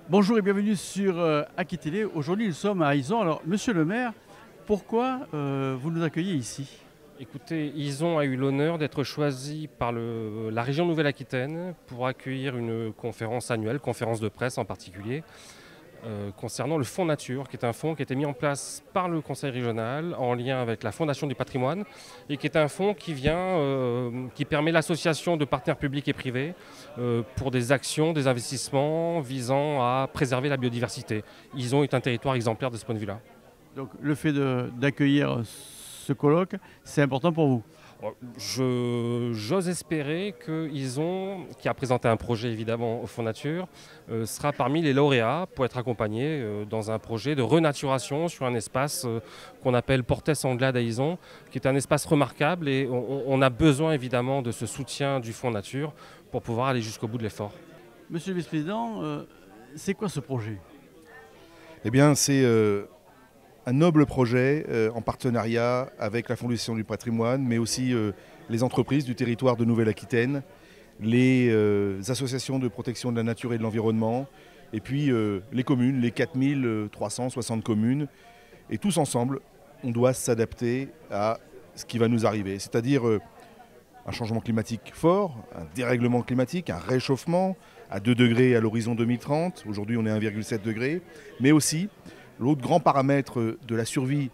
Bonjour et bienvenue sur Aquitélé. Aujourd'hui, nous sommes à Izon. Alors, monsieur le maire, pourquoi vous nous accueillez ici? Écoutez, Izon a eu l'honneur d'être choisi par la région Nouvelle-Aquitaine pour accueillir une conférence annuelle, conférence de presse en particulier, concernant le Fonds Nature, qui est un fonds qui a été mis en place par le Conseil régional en lien avec la Fondation du patrimoine et qui est un fonds qui permet l'association de partenaires publics et privés pour des actions, des investissements visant à préserver la biodiversité. Izon est un territoire exemplaire de ce point de vue-là. Donc, le fait d'accueillir ce colloque, c'est important pour vous. J'ose espérer que Izon, qui a présenté un projet évidemment au Fonds Nature, sera parmi les lauréats pour être accompagné dans un projet de renaturation sur un espace qu'on appelle Portès Anglade à Izon, qui est un espace remarquable et on a besoin évidemment de ce soutien du Fonds Nature pour pouvoir aller jusqu'au bout de l'effort. Monsieur le vice-président, c'est quoi ce projet? Eh bien, c'est un noble projet en partenariat avec la Fondation du patrimoine, mais aussi les entreprises du territoire de Nouvelle-Aquitaine, les associations de protection de la nature et de l'environnement, et puis les communes, les 4360 communes. Et tous ensemble, on doit s'adapter à ce qui va nous arriver, c'est-à-dire un changement climatique fort, un dérèglement climatique, un réchauffement à 2 degrés à l'horizon 2030. Aujourd'hui, on est à 1,7 degré, mais aussi l'autre grand paramètre de la survie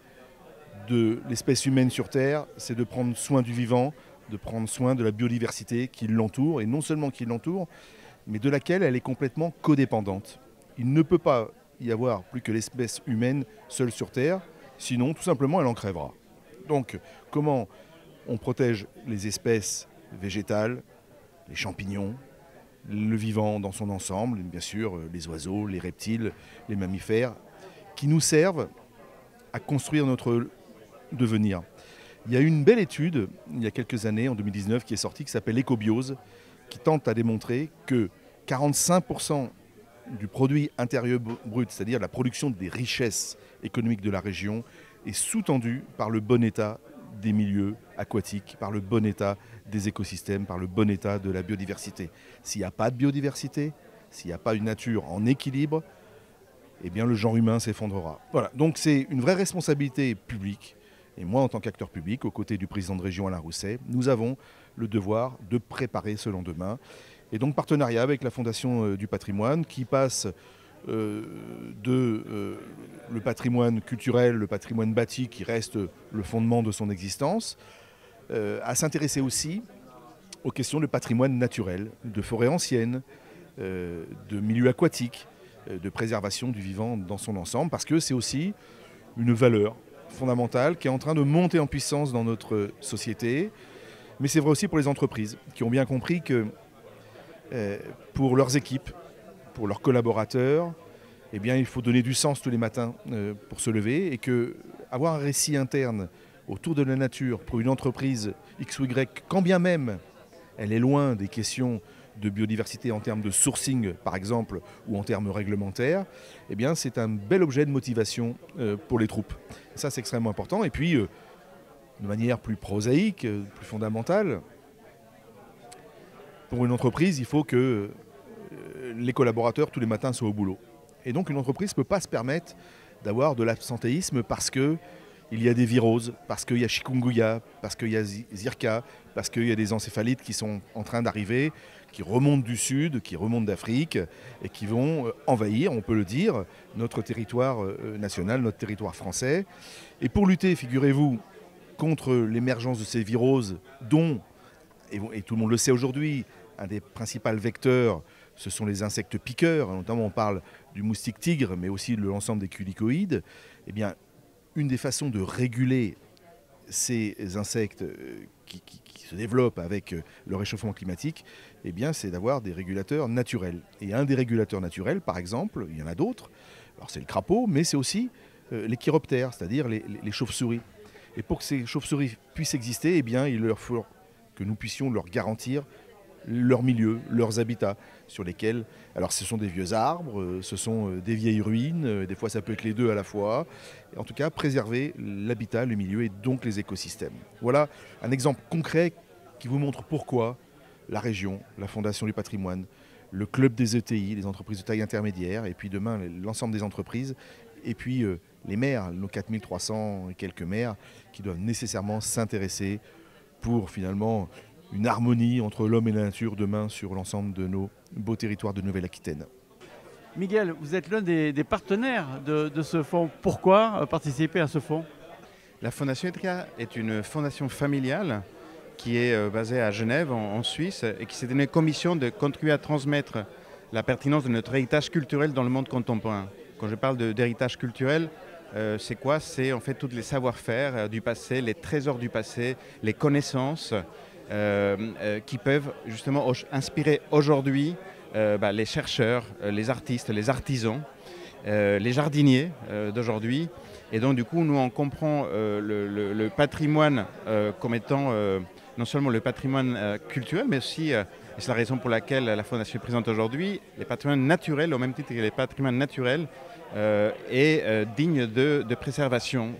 de l'espèce humaine sur Terre, c'est de prendre soin du vivant, de prendre soin de la biodiversité qui l'entoure, et non seulement qui l'entoure, mais de laquelle elle est complètement codépendante. Il ne peut pas y avoir plus que l'espèce humaine seule sur Terre, sinon tout simplement elle en crèvera. Donc comment on protège les espèces végétales, les champignons, le vivant dans son ensemble, bien sûr les oiseaux, les reptiles, les mammifères, qui nous servent à construire notre devenir. Il y a eu une belle étude, il y a quelques années, en 2019, qui est sortie, qui s'appelle Écobiose, qui tente à démontrer que 45% du produit intérieur brut, c'est-à-dire la production des richesses économiques de la région, est sous-tendu par le bon état des milieux aquatiques, par le bon état des écosystèmes, par le bon état de la biodiversité. S'il n'y a pas de biodiversité, s'il n'y a pas une nature en équilibre, eh bien le genre humain s'effondrera. Voilà, donc c'est une vraie responsabilité publique. Et moi, en tant qu'acteur public, aux côtés du président de région Alain Rousset, nous avons le devoir de préparer ce lendemain. Et donc partenariat avec la Fondation du patrimoine qui passe le patrimoine culturel, le patrimoine bâti qui reste le fondement de son existence, à s'intéresser aussi aux questions de patrimoine naturel, de forêts anciennes, de milieux aquatiques, de préservation du vivant dans son ensemble, parce que c'est aussi une valeur fondamentale qui est en train de monter en puissance dans notre société. Mais c'est vrai aussi pour les entreprises qui ont bien compris que pour leurs équipes, pour leurs collaborateurs, eh bien, il faut donner du sens tous les matins pour se lever, et que avoir un récit interne autour de la nature pour une entreprise X ou Y, quand bien même elle est loin des questions de biodiversité en termes de sourcing, par exemple, ou en termes réglementaires, eh bien, c'est un bel objet de motivation pour les troupes. Ça, c'est extrêmement important. Et puis, de manière plus prosaïque, plus fondamentale, pour une entreprise, il faut que les collaborateurs, tous les matins, soient au boulot. Et donc, une entreprise ne peut pas se permettre d'avoir de l'absentéisme parce que il y a des viroses, parce qu'il y a chikungunya, parce qu'il y a Zika, parce qu'il y a des encéphalites qui sont en train d'arriver, qui remontent du sud, qui remontent d'Afrique et qui vont envahir, on peut le dire, notre territoire national, notre territoire français. Et pour lutter, figurez-vous, contre l'émergence de ces viroses dont, et tout le monde le sait aujourd'hui, un des principaux vecteurs, ce sont les insectes piqueurs, notamment on parle du moustique tigre, mais aussi de l'ensemble des culicoïdes. Eh bien, une des façons de réguler ces insectes qui se développent avec le réchauffement climatique, eh bien, c'est d'avoir des régulateurs naturels. Et un des régulateurs naturels, par exemple, il y en a d'autres, alors c'est le crapaud, mais c'est aussi les chiroptères, c'est-à-dire les chauves-souris. Et pour que ces chauves-souris puissent exister, eh bien, il leur faut que nous puissions leur garantir leur milieu, leurs habitats sur lesquels, alors ce sont des vieux arbres, ce sont des vieilles ruines, des fois ça peut être les deux à la fois, et en tout cas préserver l'habitat, le milieu et donc les écosystèmes. Voilà un exemple concret qui vous montre pourquoi la région, la Fondation du patrimoine, le club des ETI, les entreprises de taille intermédiaire, et puis demain l'ensemble des entreprises, et puis les maires, nos 4300 et quelques maires, qui doivent nécessairement s'intéresser pour finalement une harmonie entre l'homme et la nature demain sur l'ensemble de nos beaux territoires de Nouvelle-Aquitaine. Miguel, vous êtes l'un des partenaires de ce fonds. Pourquoi participer à ce fonds? La Fondation Etria est une fondation familiale qui est basée à Genève, en Suisse, et qui s'est donné commission de contribuer à transmettre la pertinence de notre héritage culturel dans le monde contemporain. Quand je parle d'héritage culturel, c'est quoi? C'est en fait tous les savoir-faire du passé, les trésors du passé, les connaissances qui peuvent justement inspirer aujourd'hui les chercheurs, les artistes, les artisans, les jardiniers d'aujourd'hui. Et donc du coup, nous on comprend le patrimoine comme étant non seulement le patrimoine culturel, mais aussi, et c'est la raison pour laquelle la Fondation est présente aujourd'hui, les patrimoines naturels, au même titre que les patrimoines naturels, est digne de préservation.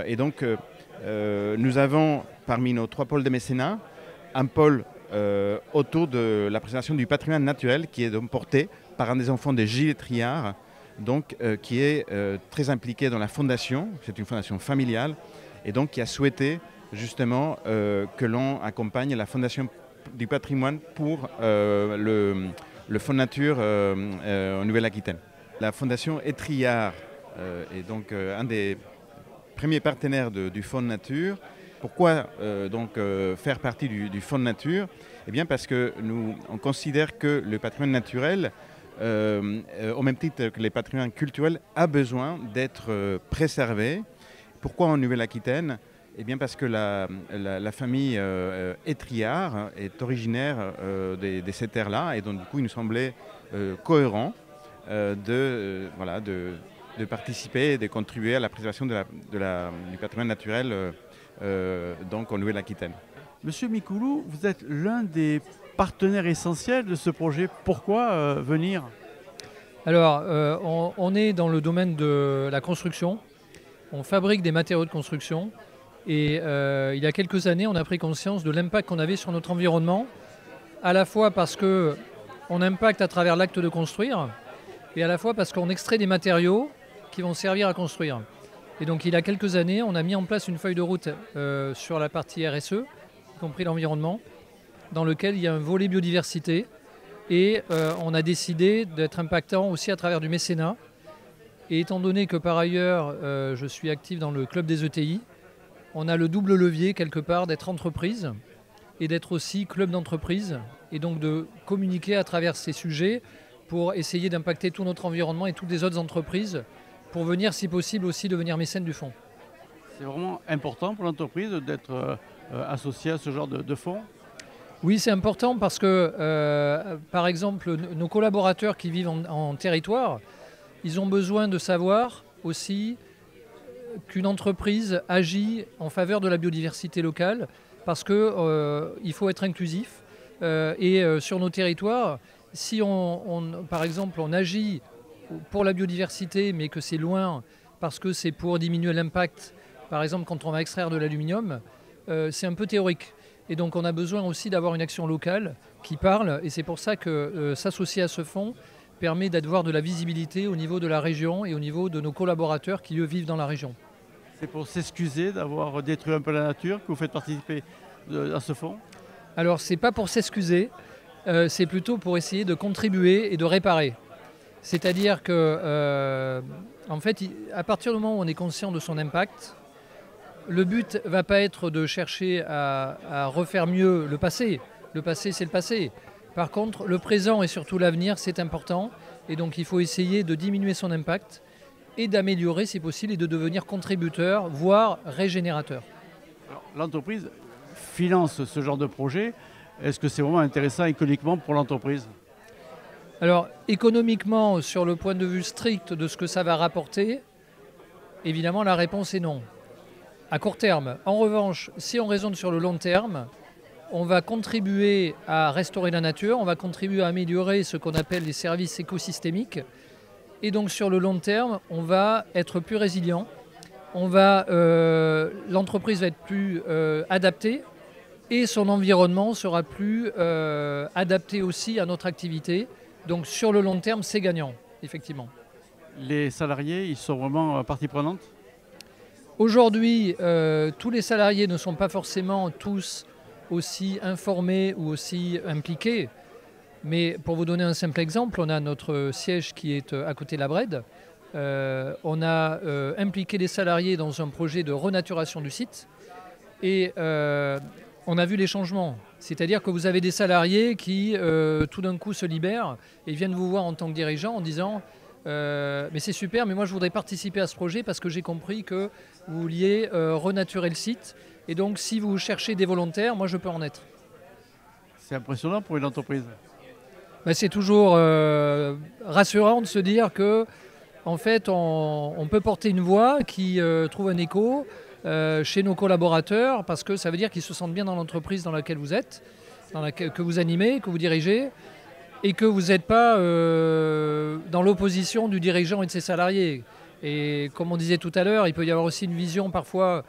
Et donc nous avons parmi nos 3 pôles de mécénat un pôle autour de la préservation du patrimoine naturel qui est donc porté par un des enfants de Gilles Triard, donc, qui est très impliqué dans la fondation. C'est une fondation familiale et donc qui a souhaité justement que l'on accompagne la Fondation du patrimoine pour le Fonds Nature en Nouvelle-Aquitaine. La Fondation Etria est donc un des premiers partenaires du Fonds Nature. Pourquoi faire partie du Fonds Nature? Eh bien parce que on considère que le patrimoine naturel, au même titre que les patrimoines culturels, a besoin d'être préservé. Pourquoi en Nouvelle-Aquitaine? Eh bien parce que la famille Etriard est originaire de ces terres-là, et donc du coup il nous semblait cohérent de participer et de contribuer à la préservation du patrimoine naturel donc en Nouvelle-Aquitaine. Monsieur Mikoulou, vous êtes l'un des partenaires essentiels de ce projet. Pourquoi venir? Alors, on est dans le domaine de la construction. On fabrique des matériaux de construction. Et il y a quelques années, on a pris conscience de l'impact qu'on avait sur notre environnement, à la fois parce qu'on impacte à travers l'acte de construire, et à la fois parce qu'on extrait des matériaux qui vont servir à construire. Et donc il y a quelques années, on a mis en place une feuille de route sur la partie RSE, y compris l'environnement, dans lequel il y a un volet biodiversité. Et on a décidé d'être impactant aussi à travers du mécénat. Et étant donné que par ailleurs, je suis actif dans le club des ETI, on a le double levier quelque part d'être entreprise et d'être aussi club d'entreprise. Et donc de communiquer à travers ces sujets pour essayer d'impacter tout notre environnement et toutes les autres entreprises pour venir, si possible, aussi devenir mécène du fonds. C'est vraiment important pour l'entreprise d'être associée à ce genre de fonds? Oui, c'est important parce que, par exemple, nos collaborateurs qui vivent en territoire, ils ont besoin de savoir aussi qu'une entreprise agit en faveur de la biodiversité locale parce qu'il faut être inclusif. Et sur nos territoires, si par exemple on agit pour la biodiversité mais que c'est loin parce que c'est pour diminuer l'impact, par exemple quand on va extraire de l'aluminium, c'est un peu théorique. Et donc on a besoin aussi d'avoir une action locale qui parle, et c'est pour ça que s'associer à ce fonds permet d'avoir de la visibilité au niveau de la région et au niveau de nos collaborateurs qui eux vivent dans la région. C'est pour s'excuser d'avoir détruit un peu la nature que vous faites participer à ce fonds? Alors c'est pas pour s'excuser, c'est plutôt pour essayer de contribuer et de réparer. C'est-à-dire que, en fait, à partir du moment où on est conscient de son impact, le but ne va pas être de chercher à refaire mieux le passé. Le passé, c'est le passé. Par contre, le présent et surtout l'avenir, c'est important. Et donc, il faut essayer de diminuer son impact et d'améliorer, si possible, et de devenir contributeur, voire régénérateur. L'entreprise finance ce genre de projet. Est-ce que c'est vraiment intéressant économiquement pour l'entreprise? Alors, économiquement, sur le point de vue strict de ce que ça va rapporter, évidemment, la réponse est non. À court terme. En revanche, si on raisonne sur le long terme, on va contribuer à restaurer la nature, on va contribuer à améliorer ce qu'on appelle les services écosystémiques. Et donc, sur le long terme, on va être plus résilient. L'entreprise va être plus adaptée et son environnement sera plus adapté aussi à notre activité. Donc sur le long terme, c'est gagnant, effectivement. Les salariés, ils sont vraiment partie prenante? Aujourd'hui, tous les salariés ne sont pas forcément tous aussi informés ou aussi impliqués. Mais pour vous donner un simple exemple, on a notre siège qui est à côté de la Brède. On a impliqué les salariés dans un projet de renaturation du site et on a vu les changements. C'est-à-dire que vous avez des salariés qui tout d'un coup se libèrent et viennent vous voir en tant que dirigeant en disant mais c'est super, mais moi je voudrais participer à ce projet parce que j'ai compris que vous vouliez renaturer le site et donc si vous cherchez des volontaires, moi je peux en être. C'est impressionnant pour une entreprise. Ben, c'est toujours rassurant de se dire que en fait, on peut porter une voix qui trouve un écho chez nos collaborateurs parce que ça veut dire qu'ils se sentent bien dans l'entreprise dans laquelle vous êtes, que vous animez, que vous dirigez et que vous n'êtes pas dans l'opposition du dirigeant et de ses salariés. Et comme on disait tout à l'heure, il peut y avoir aussi une vision parfois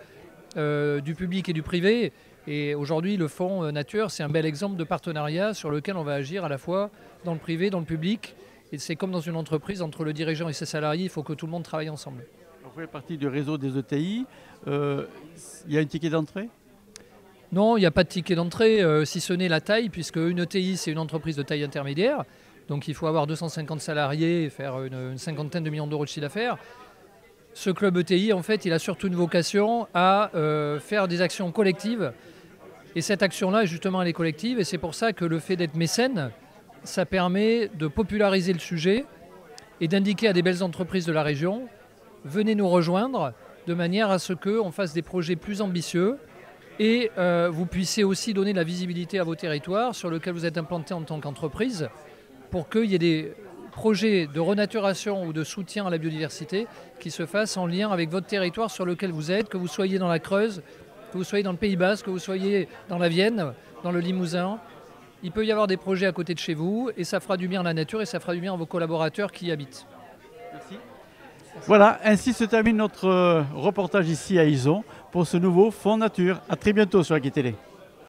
du public et du privé. Et aujourd'hui, le fonds Nature, c'est un bel exemple de partenariat sur lequel on va agir à la fois dans le privé, dans le public. Et c'est comme dans une entreprise, entre le dirigeant et ses salariés, il faut que tout le monde travaille ensemble. Vous faites partie du réseau des ETI. Il y a un ticket d'entrée? Non, il n'y a pas de ticket d'entrée, si ce n'est la taille, puisque une ETI, c'est une entreprise de taille intermédiaire. Donc il faut avoir 250 salariés et faire une cinquantaine de millions d'euros de chiffre d'affaires. Ce club ETI, en fait, il a surtout une vocation à faire des actions collectives. Et cette action-là, justement, elle est collective. Et c'est pour ça que le fait d'être mécène, ça permet de populariser le sujet et d'indiquer à des belles entreprises de la région, venez nous rejoindre de manière à ce qu'on fasse des projets plus ambitieux et vous puissiez aussi donner de la visibilité à vos territoires sur lesquels vous êtes implantés en tant qu'entreprise pour qu'il y ait des projets de renaturation ou de soutien à la biodiversité qui se fassent en lien avec votre territoire sur lequel vous êtes, que vous soyez dans la Creuse, que vous soyez dans le Pays Basque, que vous soyez dans la Vienne, dans le Limousin. Il peut y avoir des projets à côté de chez vous et ça fera du bien à la nature et ça fera du bien à vos collaborateurs qui y habitent. Merci. Voilà, ainsi se termine notre reportage ici à Izon pour ce nouveau Fonds Nature. À très bientôt sur AquiTélé.